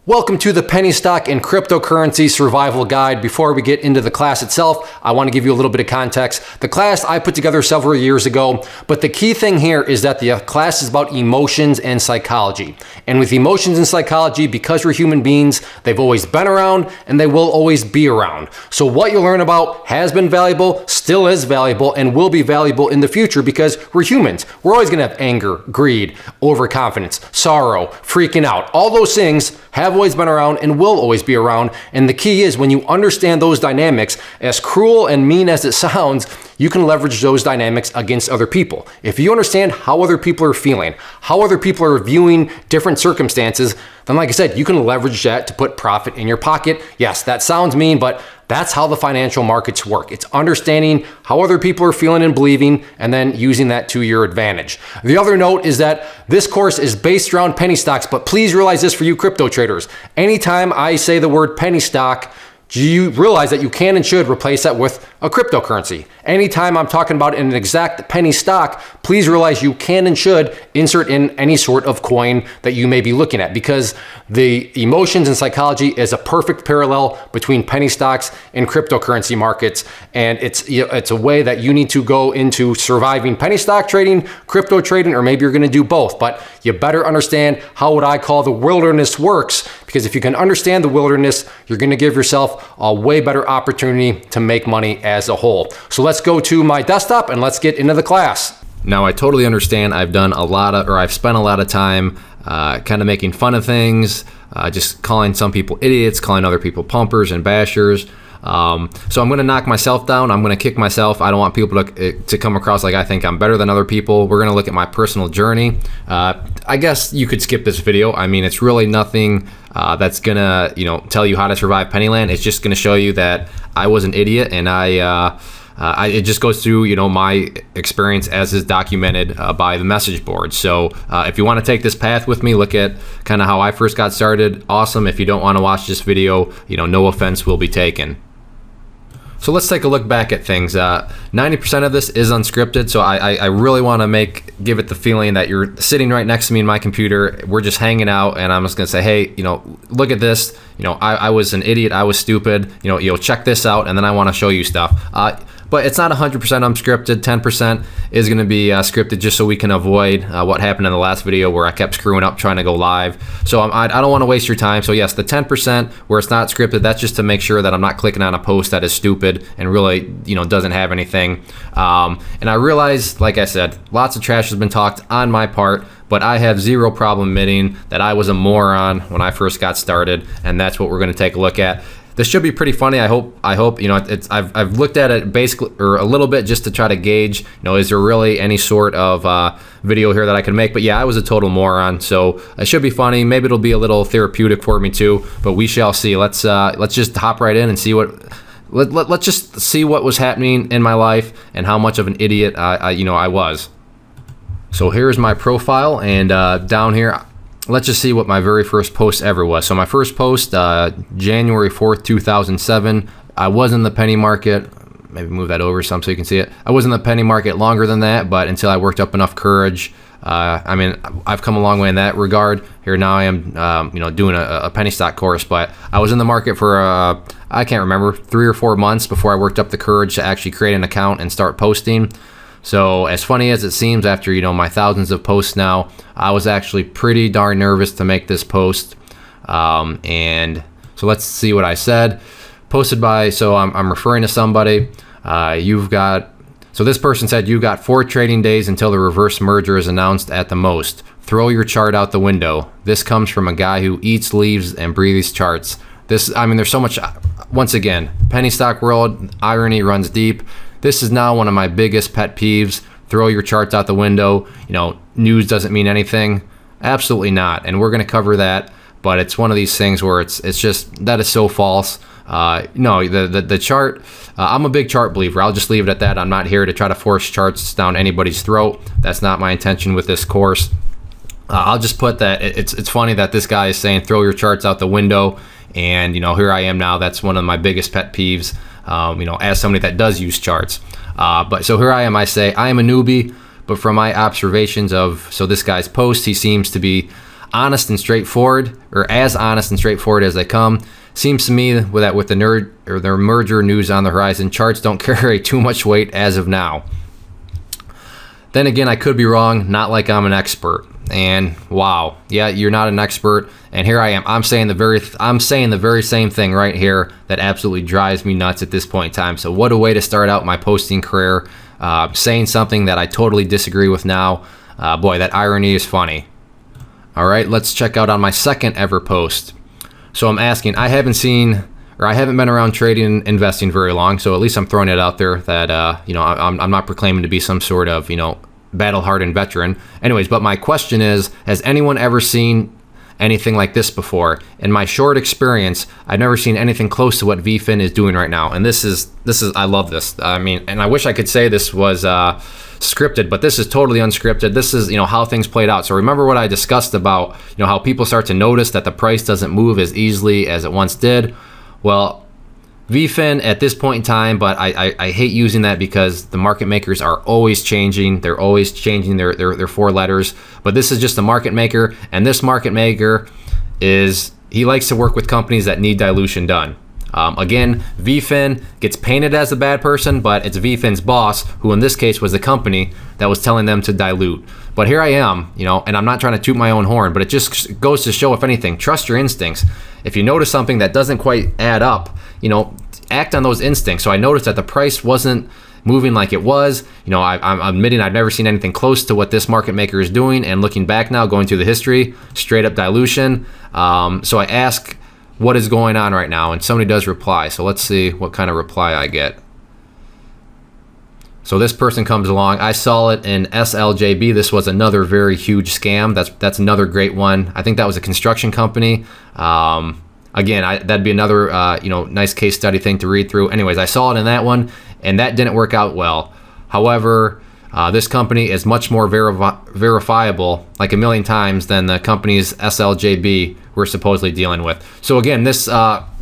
Welcome to the Penny Stock and Cryptocurrency Survival Guide. Before we get into the class itself, I want to give you a little bit of context. The class I put together several years ago, but the key thing here is that the class is about emotions and psychology. And with emotions and psychology, because we're human beings, they've always been around and they will always be around. So what you learn about has been valuable, still is valuable, and will be valuable in the future because we're humans. We're always going to have anger, greed, overconfidence, sorrow, freaking out. All those things have always been around and will always be around. And the key is when you understand those dynamics, as cruel and mean as it sounds, you can leverage those dynamics against other people. If you understand how other people are feeling, how other people are viewing different circumstances, then like I said, you can leverage that to put profit in your pocket. Yes, that sounds mean, but that's how the financial markets work. It's understanding how other people are feeling and believing and then using that to your advantage. The other note is that this course is based around penny stocks, but please realize this for you crypto traders. Anytime I say the word penny stock, you realize that you can and should replace that with a cryptocurrency. Anytime I'm talking about an exact penny stock, please realize you can and should insert in any sort of coin that you may be looking at, because the emotions and psychology is a perfect parallel between penny stocks and cryptocurrency markets. And it's a way that you need to go into surviving penny stock trading, crypto trading, or maybe you're going to do both. But you better understand how what I call the wilderness works, because if you can understand the wilderness, you're going to give yourself a way better opportunity to make money as a whole. So let's go to my desktop and let's get into the class. Now, I totally understand I've spent a lot of time kind of making fun of things, just calling some people idiots, calling other people pumpers and bashers. So I'm going to knock myself down. I'm going to kick myself. I don't want people to come across like I think I'm better than other people. We're going to look at my personal journey. I guess you could skip this video. I mean, it's really nothing that's going to, tell you how to survive Pennyland. It's just going to show you that I was an idiot, and it just goes through, my experience as is documented by the message board. So if you want to take this path with me, look at kind of how I first got started. Awesome. If you don't want to watch this video, no offense will be taken. So let's take a look back at things. 90% of this is unscripted, so I really want to give it the feeling that you're sitting right next to me in my computer. We're just hanging out, and I'm just gonna say, hey, look at this. I was an idiot. I was stupid. Check this out, and then I want to show you stuff. But it's not 100% unscripted. 10% is going to be scripted, just so we can avoid what happened in the last video where I kept screwing up trying to go live. So I don't want to waste your time. So yes, the 10% where it's not scripted, that's just to make sure that I'm not clicking on a post that is stupid and really doesn't have anything. And I realize, like I said, lots of trash has been talked on my part, but I have zero problem admitting that I was a moron when I first got started, and that's what we're going to take a look at. This should be pretty funny. I hope. I've looked at it basically, or a little bit, just to try to gauge. Is there really any sort of video here that I can make? But yeah, I was a total moron. So it should be funny. Maybe it'll be a little therapeutic for me too. But we shall see. Let's just hop right in and see what. Let's just see what was happening in my life and how much of an idiot I was. So here's my profile, and down here, let's just see what my very first post ever was. So my first post, January 4th, 2007, I was in the penny market. Maybe move that over some so you can see it. I was in the penny market longer than that, but until I worked up enough courage. I've come a long way in that regard. Here now I am, doing a penny stock course, but I was in the market for, I can't remember, 3 or 4 months before I worked up the courage to actually create an account and start posting. So as funny as it seems, after my thousands of posts now, I was actually pretty darn nervous to make this post. And so let's see what I said. Posted by, so I'm referring to somebody. So this person said, you've got 4 trading days until the reverse merger is announced at the most. Throw your chart out the window. This comes from a guy who eats, leaves, and breathes charts. There's so much, once again, penny stock world, irony runs deep. This is now one of my biggest pet peeves. Throw your charts out the window. News doesn't mean anything. Absolutely not. And we're going to cover that. But it's one of these things where it's just, that is so false. No, the chart, I'm a big chart believer. I'll just leave it at that. I'm not here to try to force charts down anybody's throat. That's not my intention with this course. I'll just put that it's funny that this guy is saying throw your charts out the window. And, here I am now. That's one of my biggest pet peeves. As somebody that does use charts. But so here I am, I say, I am a newbie, but from my observations of, so this guy's post, he seems to be honest and straightforward, or as honest and straightforward as they come. Seems to me that with the their merger news on the horizon, charts don't carry too much weight as of now. Then again, I could be wrong, not like I'm an expert. And wow, yeah, you're not an expert, and here I am. I'm saying the very same thing right here that absolutely drives me nuts at this point in time. So what a way to start out my posting career, saying something that I totally disagree with now. Boy, that irony is funny. All right, let's check out on my second ever post. So I'm asking, I haven't been around trading and investing very long, so at least I'm throwing it out there that, I'm not proclaiming to be some sort of, battle-hardened veteran. Anyways, but my question is, has anyone ever seen anything like this before? In my short experience, I've never seen anything close to what VFin is doing right now. And this is, I love this. I mean, and I wish I could say this was scripted, but this is totally unscripted. This is, how things played out. So remember what I discussed about, how people start to notice that the price doesn't move as easily as it once did. Well, VFin at this point in time, but I hate using that because the market makers are always changing. They're always changing their four letters. But this is just a market maker, and this market maker he likes to work with companies that need dilution done. Again, VFin gets painted as a bad person, but it's VFin's boss, who in this case was the company that was telling them to dilute. But here I am, and I'm not trying to toot my own horn, but it just goes to show, if anything, trust your instincts. If you notice something that doesn't quite add up, act on those instincts. So I noticed that the price wasn't moving like it was. I'm admitting I've never seen anything close to what this market maker is doing. And looking back now, going through the history, straight up dilution. So I ask, what is going on right now? And somebody does reply. So let's see what kind of reply I get. So this person comes along. I saw it in SLJB. This was another very huge scam. That's another great one. I think that was a construction company. Again, that'd be another nice case study thing to read through. Anyways, I saw it in that one, and that didn't work out well. However, this company is much more verifiable, like a million times, than the companies SLJB we're supposedly dealing with. So again, this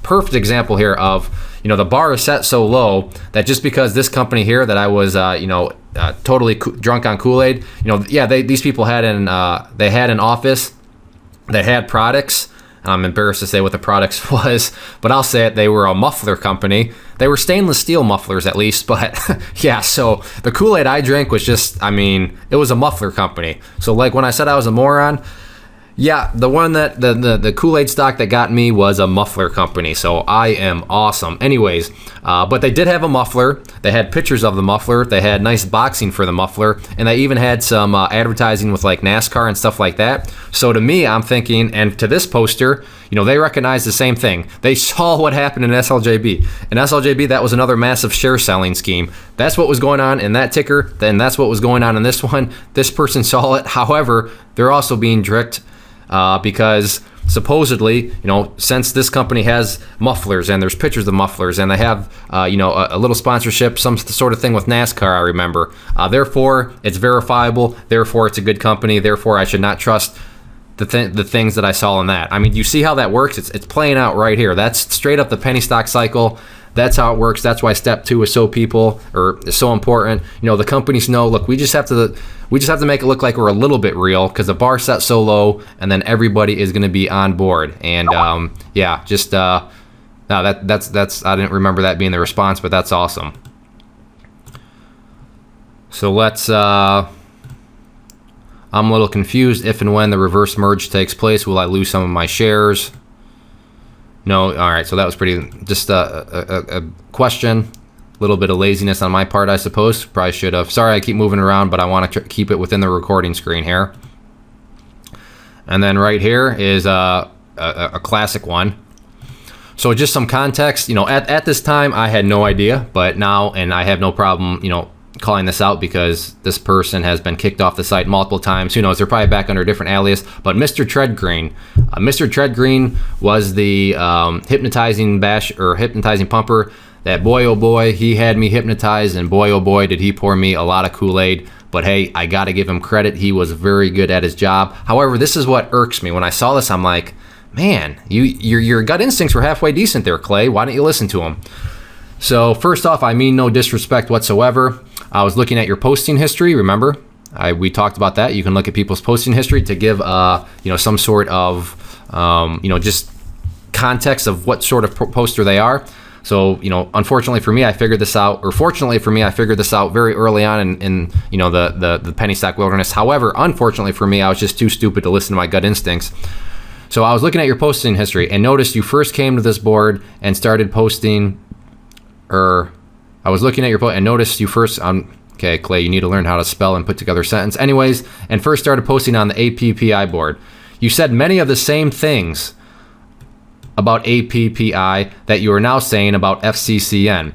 perfect example here of, the bar is set so low that just because this company here that I was, totally drunk on Kool-Aid, these people had an office, they had products. I'm embarrassed to say what the products was, but I'll say it. They were a muffler company. They were stainless steel mufflers at least, but yeah, so the Kool-Aid I drank was just, it was a muffler company. So like when I said I was a moron, yeah, the one that the Kool-Aid stock that got me was a muffler company. So I am awesome. Anyways, but they did have a muffler. They had pictures of the muffler. They had nice boxing for the muffler, and they even had some advertising with like NASCAR and stuff like that. So to me, I'm thinking, and to this poster, they recognize the same thing. They saw what happened in SLJB. In SLJB, that was another massive share selling scheme. That's what was going on in that ticker. Then that's what was going on in this one. This person saw it. However, they're also being tricked. Because supposedly, since this company has mufflers and there's pictures of mufflers and they have, a little sponsorship, some sort of thing with NASCAR, I remember. Therefore, it's verifiable. Therefore, it's a good company. Therefore, I should not trust the things that I saw in that. You see how that works? It's playing out right here. That's straight up the penny stock cycle. That's how it works. That's why step 2 is so important. The companies know, look, we just have to make it look like we're a little bit real because the bar set so low, and then everybody is going to be on board. And that's I didn't remember that being the response, but that's awesome. So let's I'm a little confused. If and when the reverse merge takes place, will I lose some of my shares? No. All right. So that was just a question. A little bit of laziness on my part, I suppose. Probably should have. Sorry, I keep moving around, but I want to keep it within the recording screen here. And then right here is a classic one. So just some context. At this time, I had no idea, but now, and I have no problem, calling this out because this person has been kicked off the site multiple times. Who knows? They're probably back under a different alias. But Mr. Treadgreen, Mr. Treadgreen was the hypnotizing pumper. That boy, oh boy, he had me hypnotized, and boy, oh boy, did he pour me a lot of Kool-Aid. But hey, I got to give him credit. He was very good at his job. However, this is what irks me. When I saw this, I'm like, man, your gut instincts were halfway decent there, Clay. Why don't you listen to him? So first off, I mean no disrespect whatsoever. I was looking at your posting history, remember? We talked about that. You can look at people's posting history to give some sort of just context of what sort of poster they are. So, unfortunately for me, I figured this out, or fortunately for me, I figured this out very early on in the penny stock wilderness. However, unfortunately for me, I was just too stupid to listen to my gut instincts. So I was looking at your posting history and noticed you first came to this board and started posting, I was looking at your post and noticed you first, okay, Clay, you need to learn how to spell and put together a sentence. Anyways, and first started posting on the APPI board. You said many of the same things about APPI that you are now saying about FCCN.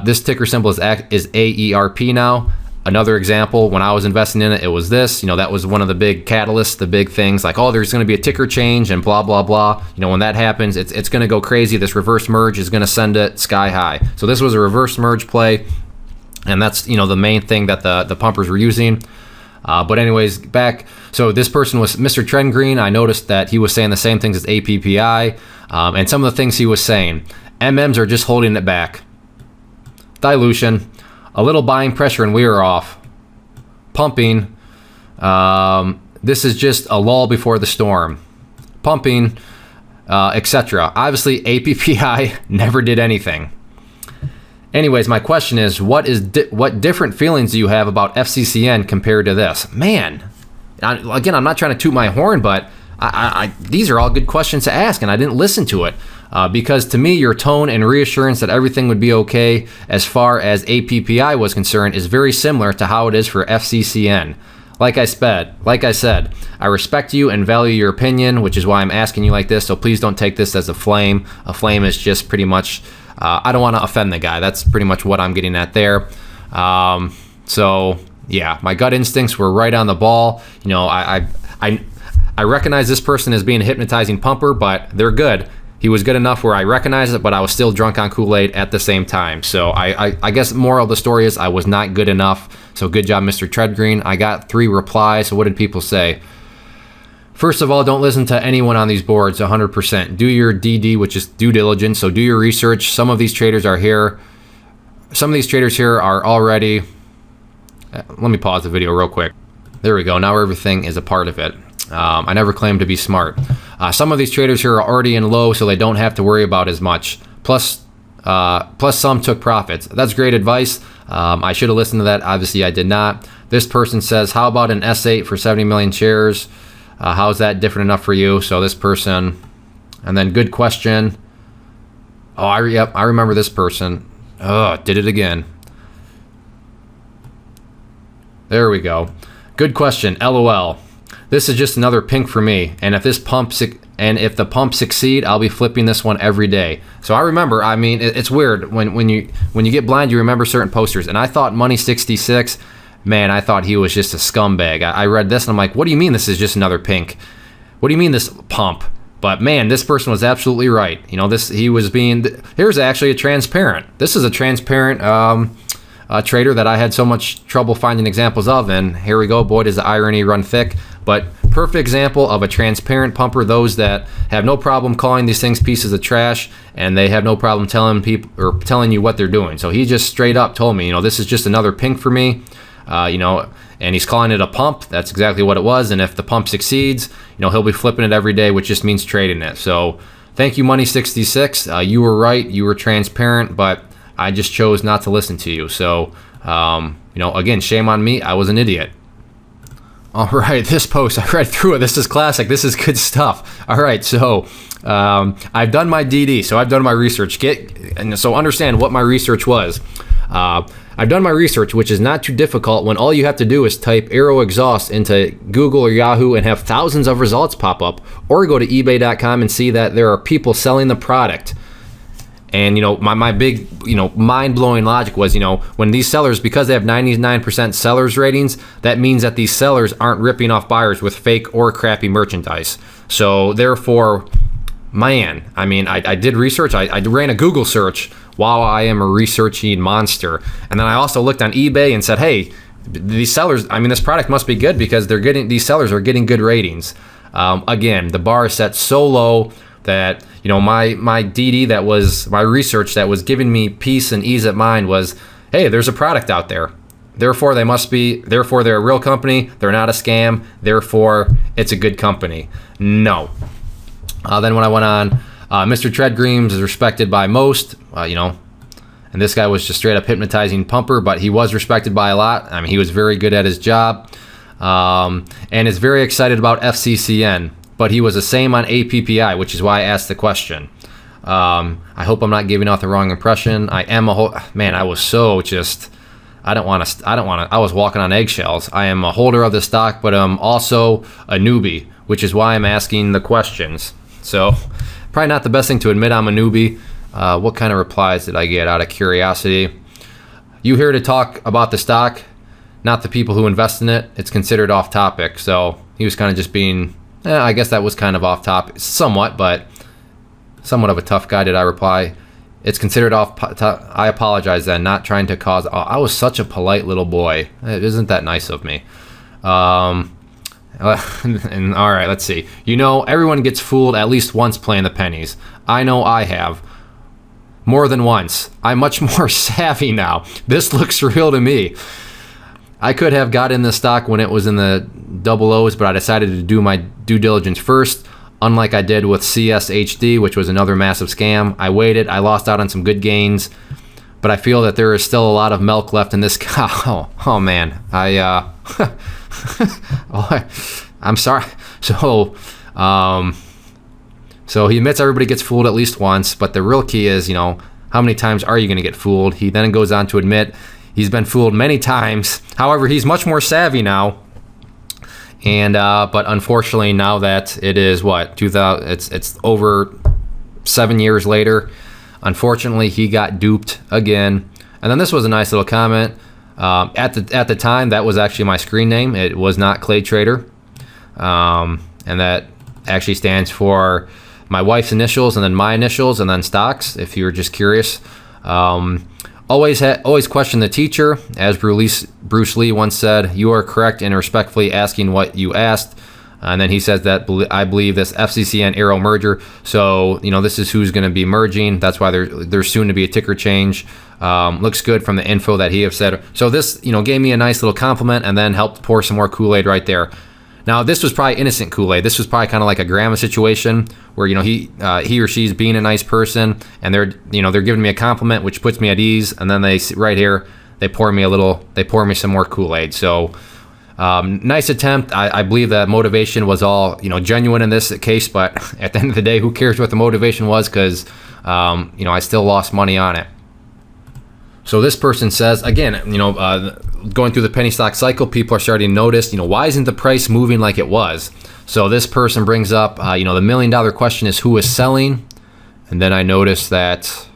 This ticker symbol is AERP now. Another example, when I was investing in it, it was this. That was one of the big catalysts, the big things like, oh, there's going to be a ticker change and blah, blah, blah. When that happens, it's going to go crazy. This reverse merge is going to send it sky high. So this was a reverse merge play, and that's, the main thing that the pumpers were using. But anyways, back. So this person was Mr. Trend Green. I noticed that he was saying the same things as APPI. And some of the things he was saying, MMs are just holding it back. Dilution, a little buying pressure and we are off. Pumping, this is just a lull before the storm. Pumping, etc. Obviously, APPI never did anything. Anyways, my question is, what different feelings do you have about FCCN compared to this? Man, again, I'm not trying to toot my horn, but these are all good questions to ask, and I didn't listen to it because to me, your tone and reassurance that everything would be okay as far as APPI was concerned is very similar to how it is for FCCN. Like I said, I respect you and value your opinion, which is why I'm asking you like this, so please don't take this as a flame. A flame is just pretty much, I don't want to offend the guy. That's pretty much what I'm getting at there. So, yeah, my gut instincts were right on the ball. I recognize this person as being a hypnotizing pumper, but they're good. He was good enough where I recognize it, but I was still drunk on Kool-Aid at the same time. So I guess moral of the story is I was not good enough. So good job, Mr. Treadgreen. I got 3 replies. So what did people say? First of all, don't listen to anyone on these boards 100%. Do your DD, which is due diligence. So do your research. Some of these traders are here. Some of these traders here are already... Let me pause the video real quick. There we go. Now everything is a part of it. I never claimed to be smart. Some of these traders here are already in low, so they don't have to worry about as much. Plus some took profits. That's great advice. I should have listened to that. Obviously, I did not. This person says, how about an S8 for 70 million shares? How is that different enough for you? So this person, and then good question. Oh, I remember this person. Oh, did it again. There we go. Good question. LOL. This is just another pink for me, and if the pump succeed, I'll be flipping this one every day. So I remember. I mean, it's weird when you get blind, you remember certain posters. And I thought Money 66, man, I thought he was just a scumbag. I read this and I'm like, what do you mean this is just another pink? What do you mean this pump? But man, this person was absolutely right. Here's actually a transparent. This is a transparent trader that I had so much trouble finding examples of, and here we go. Boy, does the irony run thick. But perfect example of a transparent pumper, those that have no problem calling these things pieces of trash, and they have no problem telling people or telling you what they're doing. So he just straight up told me, this is just another pink for me, and he's calling it a pump. That's exactly what it was. And if the pump succeeds, he'll be flipping it every day, which just means trading it. So thank you, Money 66. You were right. You were transparent, but I just chose not to listen to you. So, again, shame on me. I was an idiot. All right, this post, I read through it. This is classic. This is good stuff. All right, so I've done my DD, so I've done my research. So understand what my research was. I've done my research, which is not too difficult when all you have to do is type Aero Exhaust into Google or Yahoo and have thousands of results pop up, or go to ebay.com and see that there are people selling the product. And, my big, mind-blowing logic was, when these sellers, because they have 99% sellers ratings, that means that these sellers aren't ripping off buyers with fake or crappy merchandise. So, therefore, man, I did research. I ran a Google search while I am a researching monster. And then I also looked on eBay and said, hey, these sellers, this product must be good because these sellers are getting good ratings. Again, the bar is set so low that my DD, that was my research that was giving me peace and ease of mind, was, hey, there's a product out there. Therefore, they're a real company. They're not a scam. Therefore, it's a good company. No. Then when I went on, Mr. Treadgreams is respected by most, and this guy was just straight up hypnotizing pumper, but he was respected by a lot. I mean, he was very good at his job, and is very excited about FCCN, but he was the same on APPI, which is why I asked the question. I hope I'm not giving off the wrong impression. I was so just, I was walking on eggshells. I am a holder of the stock, but I'm also a newbie, which is why I'm asking the questions. So probably not the best thing to admit I'm a newbie. What kind of replies did I get out of curiosity? You here to talk about the stock, not the people who invest in it. It's considered off topic. So he was kind of just being, I guess that was kind of off topic, somewhat, but somewhat of a tough guy. Did I reply? It's considered off. I apologize then, not trying to cause. I was such a polite little boy. Isn't that nice of me? And all right, let's see. Everyone gets fooled at least once playing the pennies. I know I have. More than once. I'm much more savvy now. This looks real to me. I could have got in the stock when it was in the double O's, but I decided to do my due diligence first, unlike I did with CSHD, which was another massive scam. I waited. I lost out on some good gains, but I feel that there is still a lot of milk left in this cow. Oh man. I'm sorry. So he admits everybody gets fooled at least once, but the real key is, how many times are you going to get fooled? He then goes on to admit he's been fooled many times. However, he's much more savvy now. And but unfortunately, now that it is it's over 7 years later. Unfortunately, he got duped again. And then this was a nice little comment. At the time, that was actually my screen name. It was not Clay Trader, and that actually stands for my wife's initials and then my initials and then stocks. If you're just curious, always question the teacher, as Bruce Lee once said. You are correct in respectfully asking what you asked. And then he says that I believe this FCCN Arrow merger. So this is who's going to be merging. That's why there's soon to be a ticker change. Looks good from the info that he have said. So this gave me a nice little compliment and then helped pour some more Kool-Aid right there. Now this was probably innocent Kool-Aid. This was probably kind of like a grandma situation where he or she's being a nice person and they're giving me a compliment, which puts me at ease. And then they right here they pour me some more Kool-Aid. So. Nice attempt. I believe that motivation was all genuine in this case, but at the end of the day, who cares what the motivation was? Because I still lost money on it. So this person says again, going through the penny stock cycle, people are starting to notice, why isn't the price moving like it was? So this person brings up, the $1 million question is who is selling, and then I noticed that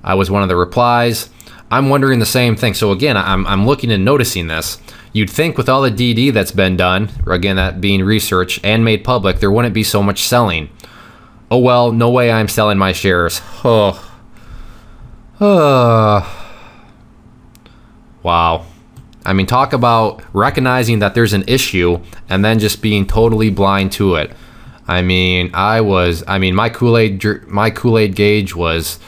I was one of the replies. I'm wondering the same thing. So again, I'm looking and noticing this. You'd think with all the DD that's been done, or again, that being research and made public, there wouldn't be so much selling. Oh well, no way I'm selling my shares. Wow. I mean, talk about recognizing that there's an issue and then just being totally blind to it. I mean, my Kool-Aid gauge was,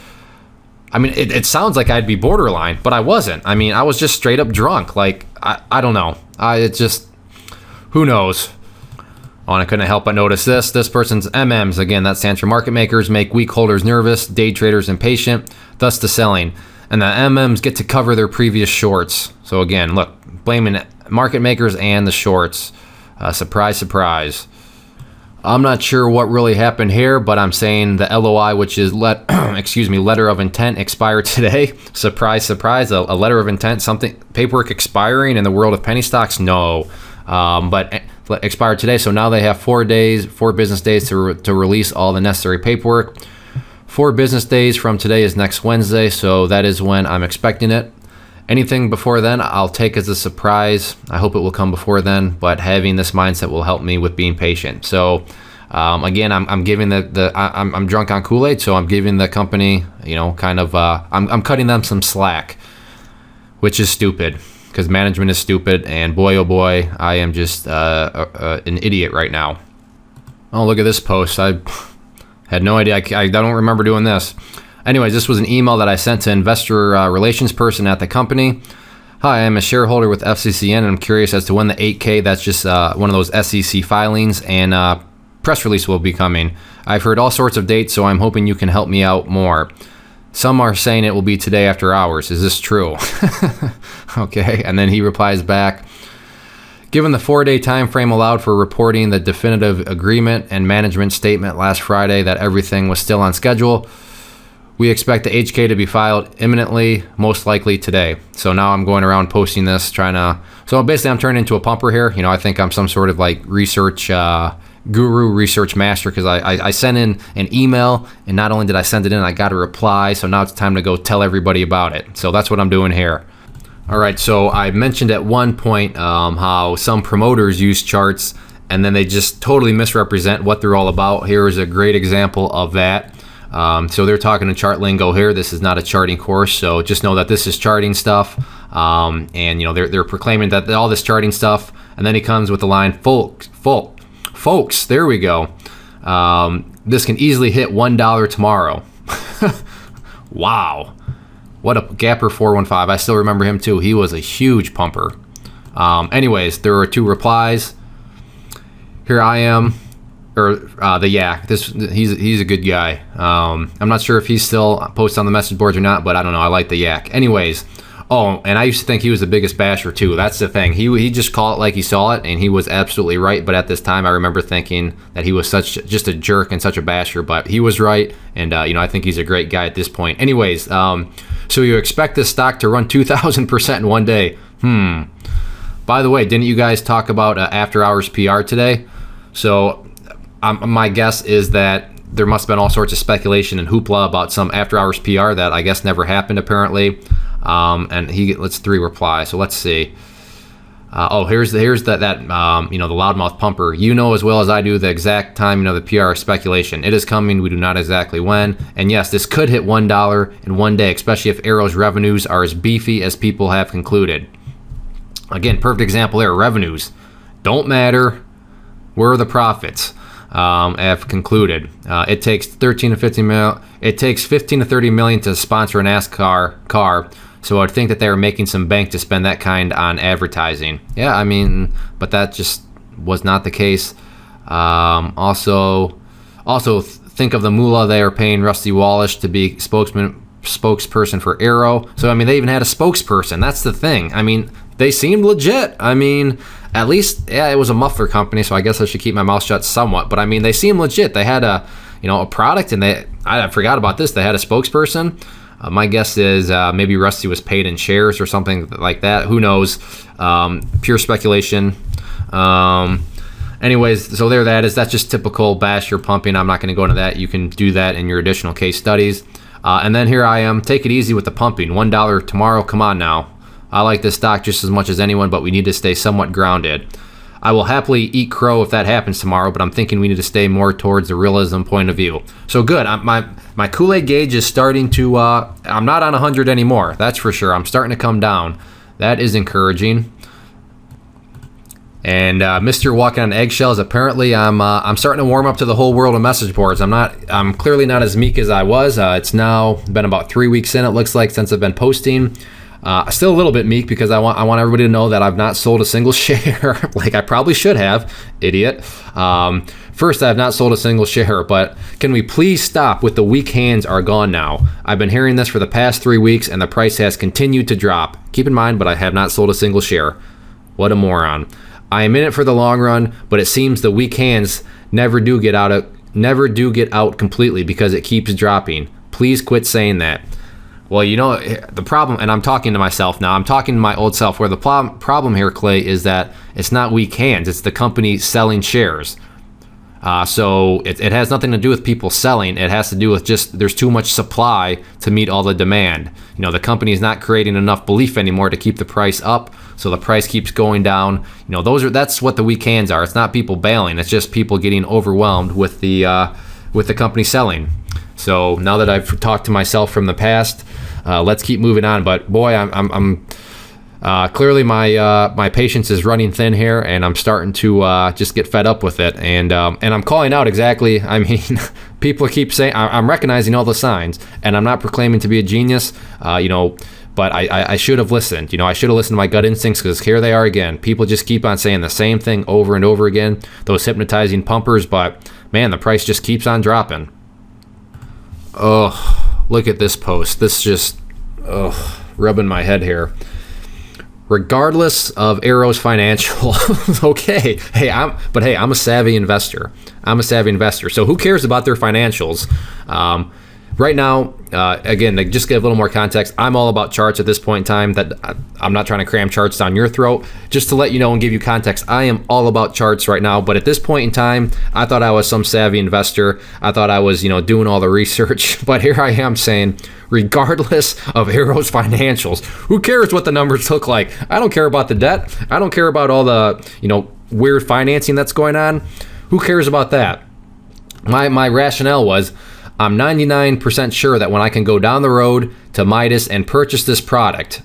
it sounds like I'd be borderline, but I wasn't. I was just straight up drunk. Like, I don't know. Who knows? Oh, and I couldn't help but notice this. This person's MMs, again, that stands for market makers, make weak holders nervous, day traders impatient, thus the selling. And the MMs get to cover their previous shorts. So again, look, blaming market makers and the shorts. Surprise, surprise. I'm not sure what really happened here, but I'm saying the LOI, which is letter of intent, expired today. Surprise, surprise, a letter of intent, paperwork expiring in the world of penny stocks? No, but expired today. So now they have 4 business days to release all the necessary paperwork. 4 business days from today is next Wednesday, so that is when I'm expecting it. Anything before then, I'll take as a surprise. I hope it will come before then, but having this mindset will help me with being patient. So, again, I'm giving I'm drunk on Kool-Aid, so I'm giving the company, I'm cutting them some slack, which is stupid because management is stupid, and boy, oh boy, I am just an idiot right now. Oh, look at this post. I had no idea. I don't remember doing this. Anyways, this was an email that I sent to investor relations person at the company. Hi, I'm a shareholder with FCCN, and I'm curious as to when the 8K, that's just one of those SEC filings, and press release will be coming. I've heard all sorts of dates, so I'm hoping you can help me out more. Some are saying it will be today after hours. Is this true? Okay, and then he replies back, given the 4-day time frame allowed for reporting the definitive agreement and management statement last Friday that everything was still on schedule, we expect the HK to be filed imminently, most likely today. So now I'm going around posting this, so basically I'm turning into a pumper here. I think I'm some sort of like research guru, research master, because I sent in an email, and not only did I send it in, I got a reply. So now it's time to go tell everybody about it. So that's what I'm doing here. All right, so I mentioned at one point how some promoters use charts and then they just totally misrepresent what they're all about. Here is a great example of that. So they're talking in chart lingo here. This is not a charting course, so just know that this is charting stuff. And they're proclaiming that all this charting stuff, and then he comes with the line, folks, there we go. This can easily hit $1 tomorrow. Wow. What a Gapper 415. I still remember him too. He was a huge pumper. Anyways, there were 2 replies. Here I am. The Yak. He's a good guy. I'm not sure if he's still posted on the message boards or not, but I don't know. I like the Yak. Anyways, and I used to think he was the biggest basher too. That's the thing. He just called it like he saw it, and he was absolutely right. But at this time, I remember thinking that he was just a jerk and such a basher. But he was right, and I think he's a great guy at this point. Anyways, so you expect this stock to run 2,000% in one day? By the way, didn't you guys talk about after hours PR today? So my guess is that there must have been all sorts of speculation and hoopla about some after hours PR that I guess never happened apparently. And let's 3 reply. So let's see. Here's the loudmouth pumper. You know as well as I do the exact time, the PR speculation. It is coming. We do not exactly when. And yes, this could hit $1 in one day, especially if Arrow's revenues are as beefy as people have concluded. Again, perfect example there. Revenues don't matter. Where are the profits? Have concluded. It takes 15 to 30 million to sponsor a NASCAR car. So I'd think that they were making some bank to spend that kind on advertising. Yeah, but that just was not the case. Also think of the moolah they are paying Rusty Wallish to be spokesperson for Arrow. So they even had a spokesperson. That's the thing. They seemed legit. At least, yeah, it was a muffler company, so I guess I should keep my mouth shut somewhat. But they seemed legit. They had a product, and I forgot about this. They had a spokesperson. My guess is maybe Rusty was paid in shares or something like that. Who knows? Pure speculation. Anyways, so there that is. That's just typical basher pumping. I'm not going to go into that. You can do that in your additional case studies. And then here I am. Take it easy with the pumping. $1 tomorrow. Come on now. I like this stock just as much as anyone, but we need to stay somewhat grounded. I will happily eat crow if that happens tomorrow, but I'm thinking we need to stay more towards the realism point of view. So good. My Kool-Aid gauge is starting to, I'm not on 100 anymore. That's for sure. I'm starting to come down. That is encouraging. And Mr. Walking on Eggshells, apparently I'm starting to warm up to the whole world of message boards. I'm clearly not as meek as I was. It's now been about 3 weeks in, it looks like, since I've been posting. Still a little bit meek because I want everybody to know that I've not sold a single share like I probably should have, idiot. First, I have not sold a single share, but can we please stop with the weak hands are gone now? I've been hearing this for the past 3 weeks and the price has continued to drop. Keep in mind, but I have not sold a single share. What a moron. I am in it for the long run, but it seems the weak hands never do get out completely because it keeps dropping. Please quit saying that. Well, the problem, and I'm talking to myself now, I'm talking to my old self, where the problem here, Clay, is that it's not weak hands, it's the company selling shares. So it has nothing to do with people selling. It has to do with just there's too much supply to meet all the demand. The company is not creating enough belief anymore to keep the price up, so the price keeps going down. That's what the weak hands are. It's not people bailing. It's just people getting overwhelmed with the company selling. So now that I've talked to myself from the past, let's keep moving on. But boy, I'm clearly my patience is running thin here, and I'm starting to just get fed up with it. And I'm calling out exactly. People keep saying I'm recognizing all the signs, and I'm not proclaiming to be a genius. But I should have listened. I should have listened to my gut instincts, because here they are again. People just keep on saying the same thing over and over again, those hypnotizing pumpers, but man, the price just keeps on dropping. Oh, look at this post. This just, rubbing my head here. Regardless of Arrow's financials, okay. I'm a savvy investor. So who cares about their financials? Right now, again, to just give a little more context, I'm all about charts at this point in time. That I'm not trying to cram charts down your throat. Just to let you know and give you context, I am all about charts right now. But at this point in time, I thought I was some savvy investor. I thought I was, doing all the research. But here I am saying, regardless of Arrow's financials, who cares what the numbers look like? I don't care about the debt. I don't care about all the, weird financing that's going on. Who cares about that? My rationale was, I'm 99% sure that when I can go down the road to Midas and purchase this product.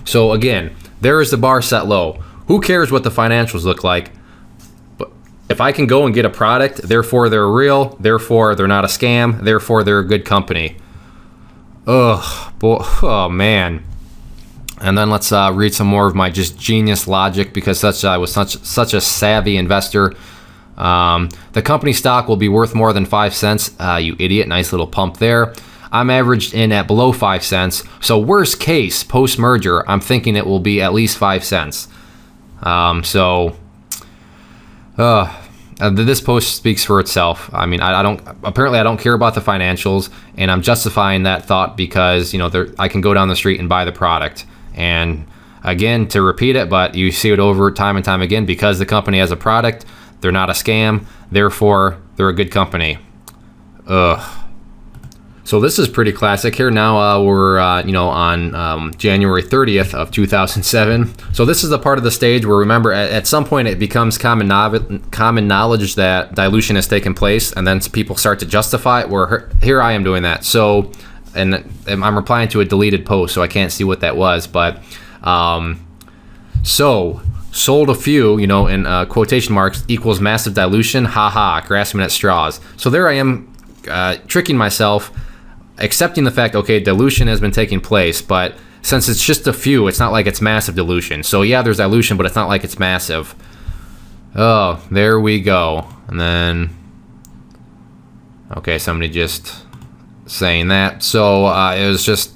So again, there is the bar set low. Who cares what the financials look like? But if I can go and get a product, therefore they're real, therefore they're not a scam, therefore they're a good company. Oh man. And then let's read some more of my just genius logic, because I was such a savvy investor. The company stock will be worth more than 5 cents. You idiot. Nice little pump there. I'm averaged in at below 5 cents. So worst case, post-merger, I'm thinking it will be at least 5 cents. This post speaks for itself. I mean, I don't care about the financials, and I'm justifying that thought because, I can go down the street and buy the product. And again, to repeat it, but you see it over time and time again, because the company has a product, they're not a scam, therefore they're a good company. So this is pretty classic here. Now we're on January 30th of 2007. So this is the part of the stage where, remember, at some point it becomes common knowledge that dilution has taken place, and then people start to justify it. Where here I am doing that. So, and I'm replying to a deleted post, so I can't see what that was. But so sold a few, in quotation marks, equals massive dilution. Haha, grasping at straws. So there I am, tricking myself, accepting the fact, okay, dilution has been taking place, but since it's just a few, it's not like it's massive dilution. So yeah, there's dilution, but it's not like it's massive. Oh, there we go. And then, okay, somebody just saying that. So it was just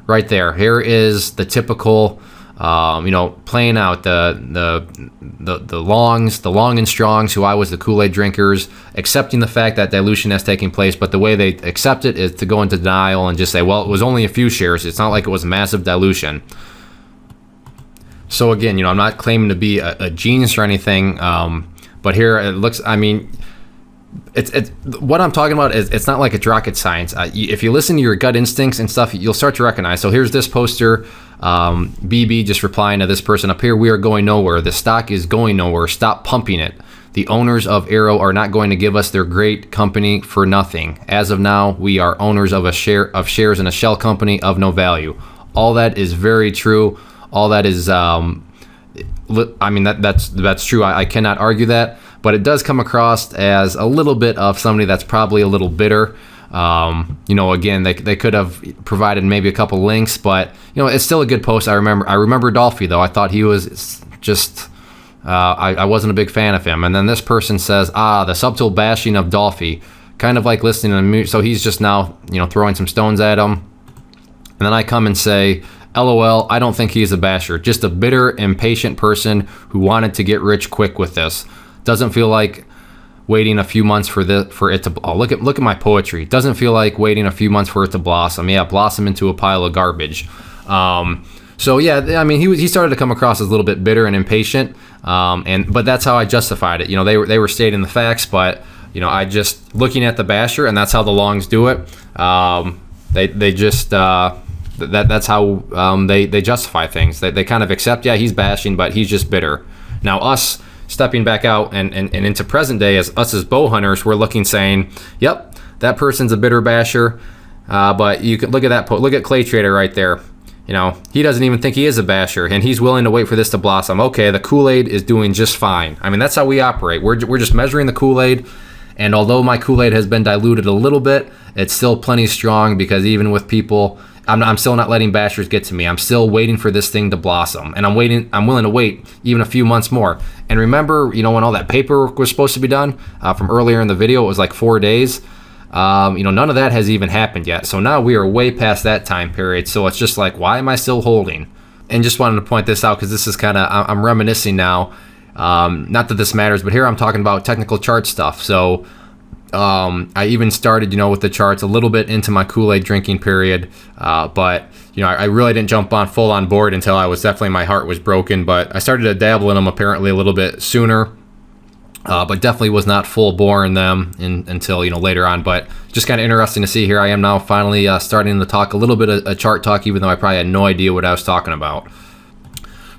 right there. Here is the typical, playing out the long and strongs, who I was the Kool-Aid drinkers, accepting the fact that dilution has taken place, but the way they accept it is to go into denial and just say, well, it was only a few shares. It's not like it was massive dilution. So again, I'm not claiming to be a genius or anything, but here it looks, it's what I'm talking about is, it's not like it's rocket science. If you listen to your gut instincts and stuff, you'll start to recognize. So here's this poster, BB just replying to this person up here. We are going nowhere. The stock is going nowhere. Stop pumping it. The owners of Arrow are not going to give us their great company for nothing. As of now, we are owners of shares in a shell company of no value. All that is very true. All that is, that's true. I cannot argue that. But it does come across as a little bit of somebody that's probably a little bitter. Again, they could have provided maybe a couple links, but it's still a good post. I remember Dolphy, though. I thought he was just, I wasn't a big fan of him. And then this person says, the subtle bashing of Dolphy, kind of like listening to music. So he's just now, throwing some stones at him. And then I come and say, LOL, I don't think he's a basher, just a bitter, impatient person who wanted to get rich quick with this. Doesn't feel like waiting a few months for it to. Oh, look at my poetry. Doesn't feel like waiting a few months for it to blossom. Yeah, blossom into a pile of garbage. So yeah, he started to come across as a little bit bitter and impatient. But that's how I justified it. They were stating the facts, but I just looking at the basher, and that's how the longs do it. They just that's how they justify things. They kind of accept, yeah, he's bashing, but he's just bitter. Now us, stepping back out and into present day as bow hunters, we're looking, saying, yep, that person's a bitter basher, but you can look at that look at Clay Trader right there. He doesn't even think he is a basher, and he's willing to wait for this to blossom. Okay, the Kool-Aid is doing just fine. That's how we operate. We're just measuring the Kool-Aid, and although my Kool-Aid has been diluted a little bit, it's still plenty strong, because even with people I'm still not letting bashers get to me. I'm still waiting for this thing to blossom, and I'm willing to wait even a few months more. And remember, when all that paperwork was supposed to be done from earlier in the video, it was like 4 days. None of that has even happened yet. So now we are way past that time period. So it's just like, why am I still holding? And just wanted to point this out because this is kind of, I'm reminiscing now. Not that this matters, but here I'm talking about technical chart stuff. So I even started, with the charts a little bit into my Kool-Aid drinking period. But I really didn't jump on full on board until my heart was broken. But I started to dabble in them apparently a little bit sooner. But definitely was not full bore in them until later on. But just kind of interesting to see. Here I am now finally starting to talk a little bit of chart talk, even though I probably had no idea what I was talking about.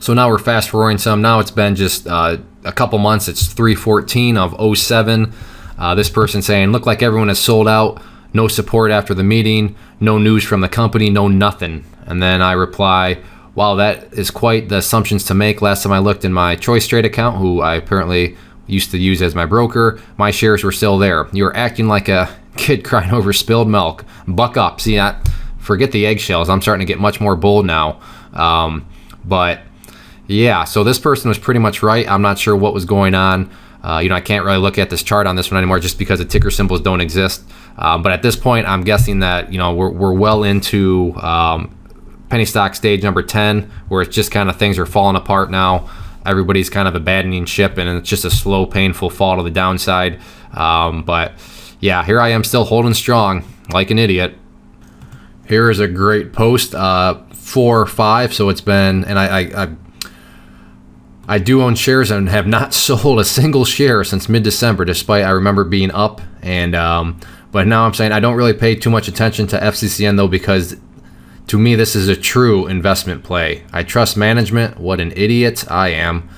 So now we're fast forwarding some. Now it's been just a couple months. It's 3/14 of 07. This person saying, look like everyone has sold out. No support after the meeting. No news from the company. No nothing. And then I reply, wow, that is quite the assumptions to make. Last time I looked in my Choice Trade account, who I apparently used to use as my broker, my shares were still there. You're acting like a kid crying over spilled milk. Buck up. See, forget the eggshells. I'm starting to get much more bold now. But yeah, so this person was pretty much right. I'm not sure what was going on. I can't really look at this chart on this one anymore just because the ticker symbols don't exist. But at this point, I'm guessing that, we're well into penny stock stage number 10, where it's just kind of things are falling apart now. Everybody's kind of abandoning ship, and it's just a slow, painful fall to the downside. But yeah, here I am still holding strong like an idiot. Here is a great post, 4/5. So it's been, and I do own shares and have not sold a single share since mid-December, despite I remember being up. And but now I'm saying I don't really pay too much attention to FCCN though, because to me, this is a true investment play. I trust management. What an idiot I am.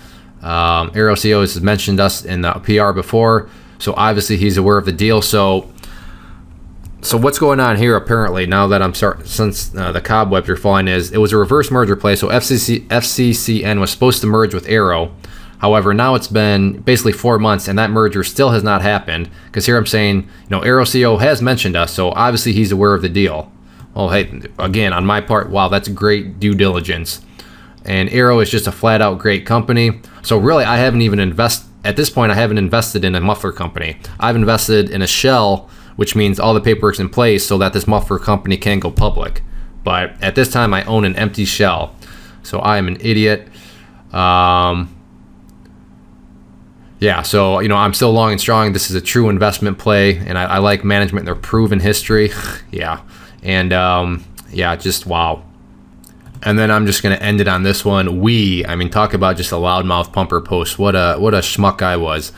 AeroCO has mentioned us in the PR before, so obviously he's aware of the deal. So what's going on here apparently, now that since the cobwebs are falling, is it was a reverse merger play. So FCCN was supposed to merge with Aero. However, now it's been basically 4 months and that merger still has not happened, because here I'm saying, AeroCO has mentioned us, so obviously he's aware of the deal. Well, hey, again, on my part, wow, that's great due diligence. And Aero is just a flat out great company. So really, I haven't even at this point, I haven't invested in a muffler company. I've invested in a shell, which means all the paperwork's in place so that this muffler company can go public. But at this time, I own an empty shell. So I am an idiot. Yeah, so, I'm still long and strong. This is a true investment play, and I like management and their proven history. Yeah. And just wow. And then I'm just gonna end it on this one. Talk about just a loudmouth pumper post. What a schmuck I was.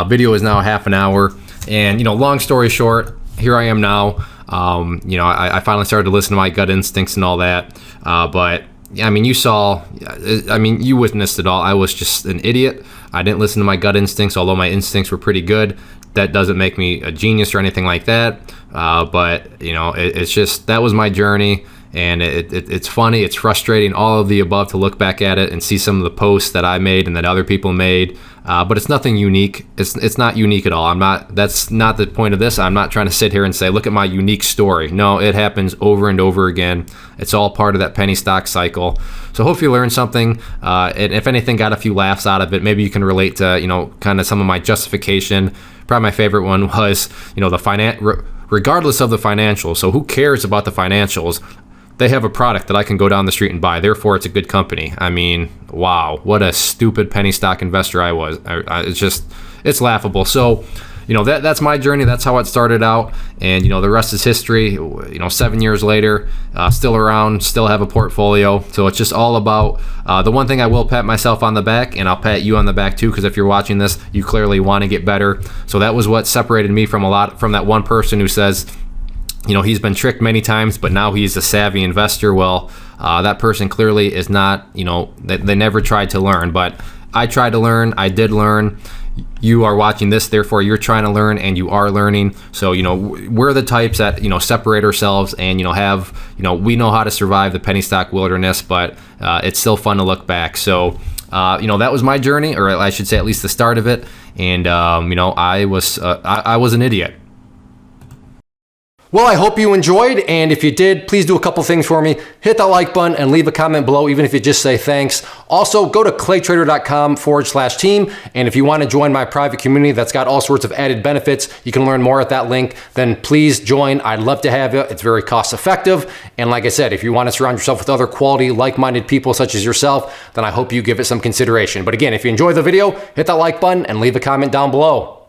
Video is now half an hour, and long story short, here I am now. I finally started to listen to my gut instincts and all that. But you witnessed it all. I was just an idiot. I didn't listen to my gut instincts, although my instincts were pretty good. That doesn't make me a genius or anything like that. But it's just, that was my journey, and it's funny, it's frustrating, all of the above, to look back at it and see some of the posts that I made and that other people made. But it's nothing unique. It's not unique at all. That's not the point of this. I'm not trying to sit here and say, look at my unique story. No, it happens over and over again. It's all part of that penny stock cycle. So hope you learned something. And if anything, got a few laughs out of it. Maybe you can relate to, kind of some of my justification. Probably my favorite one was, regardless of the financials. So who cares about the financials? They have a product that I can go down the street and buy. Therefore, it's a good company. Wow, what a stupid penny stock investor I was. It's laughable. So, that's my journey. That's how it started out. And, the rest is history. 7 years later, still around, still have a portfolio. So it's just all about, the one thing I will pat myself on the back, and I'll pat you on the back too, because if you're watching this, you clearly want to get better. So that was what separated me from that one person who says, he's been tricked many times, but now he's a savvy investor. Well, that person clearly is not, they never tried to learn, but I tried to learn. I did learn. You are watching this, therefore you're trying to learn, and you are learning. So, we're the types that, separate ourselves and, we know how to survive the penny stock wilderness, but it's still fun to look back. So, that was my journey, or I should say at least the start of it. And, I was an idiot. Well, I hope you enjoyed, and if you did, please do a couple things for me. Hit that like button and leave a comment below, even if you just say thanks. Also, go to claytrader.com/team, and if you want to join my private community that's got all sorts of added benefits, you can learn more at that link, then please join. I'd love to have you. It's very cost effective, and like I said, if you want to surround yourself with other quality, like-minded people such as yourself, then I hope you give it some consideration. But again, if you enjoyed the video, hit that like button and leave a comment down below.